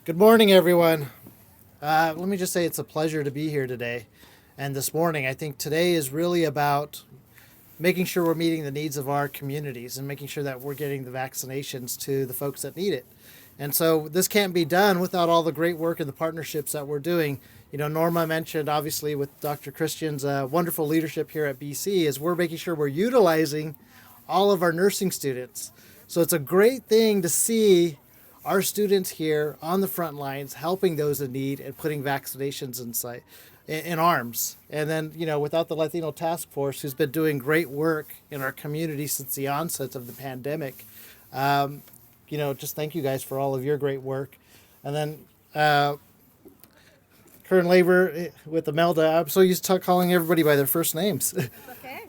Good morning, everyone. Let me just say it's a pleasure to be here today. And this morning, I think today is really about making sure we're meeting the needs of our communities and making sure that we're getting the vaccinations to the folks that need it. And so this can't be done without all the great work and the partnerships that we're doing. You know, Norma mentioned, obviously, with Dr. Christian's wonderful leadership here at BC, is we're making sure we're utilizing all of our nursing students. So it's a great thing to see our students here on the front lines helping those in need and putting vaccinations in arms. And then, you know, without the Latino task force, who's been doing great work in our community since the onset of the pandemic, just thank you guys for all of your great work. And then current labor with Imelda, I'm so used to calling everybody by their first names. Okay.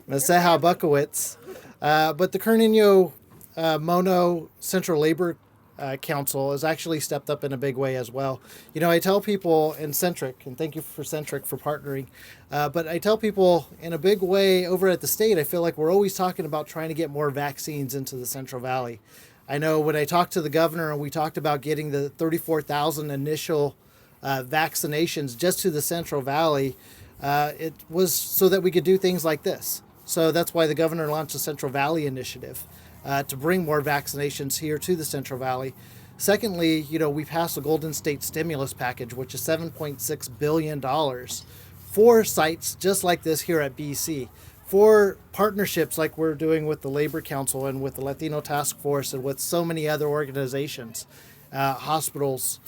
Maseha Bukowitz. But the Carnino Mono Central Labor Council has actually stepped up in a big way as well. You know, I tell people in Centric, and thank you for Centric for partnering, but I tell people in a big way over at the state, I feel like we're always talking about trying to get more vaccines into the Central Valley. I know when I talked to the governor and we talked about getting the 34,000 initial vaccinations just to the Central Valley, it was so that we could do things like this. So that's why the governor launched the Central Valley Initiative to bring more vaccinations here to the Central Valley. Secondly, you know, we passed the Golden State Stimulus Package, which is $7.6 billion for sites just like this here at BC, for partnerships like we're doing with the Labor Council and with the Latino Task Force and with so many other organizations, hospitals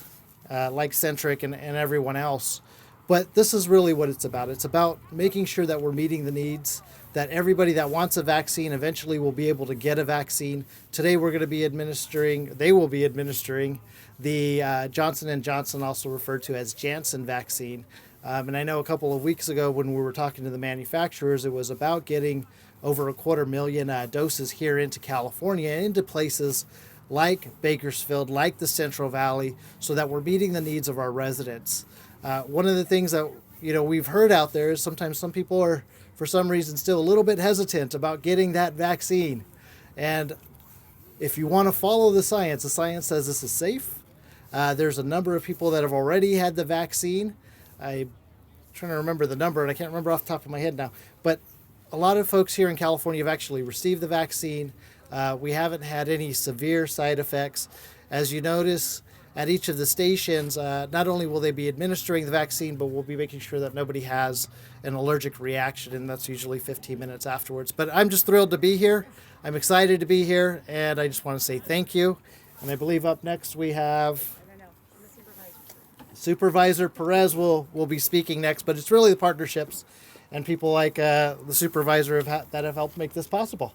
like Centric and everyone else. But this is really what it's about. It's about making sure that we're meeting the needs, that everybody that wants a vaccine eventually will be able to get a vaccine. Today they will be administering the Johnson and Johnson, also referred to as Janssen vaccine. And I know a couple of weeks ago when we were talking to the manufacturers, it was about getting over 250,000 doses here into California, into places like Bakersfield, like the Central Valley, so that we're meeting the needs of our residents. One of the things that we've heard out there is sometimes some people are, for some reason, still a little bit hesitant about getting that vaccine. And if you want to follow the science says this is safe. There's a number of people that have already had the vaccine. I'm trying to remember the number, and I can't remember off the top of my head now. But a lot of folks here in California have actually received the vaccine. We haven't had any severe side effects. As you notice, at each of the stations, not only will they be administering the vaccine, but we'll be making sure that nobody has an allergic reaction, and that's usually 15 minutes afterwards. But I'm just thrilled to be here. I'm excited to be here, and I just want to say thank you. And I believe up next we have Supervisor Perez will be speaking next, but it's really the partnerships and people like the supervisor that have helped make this possible.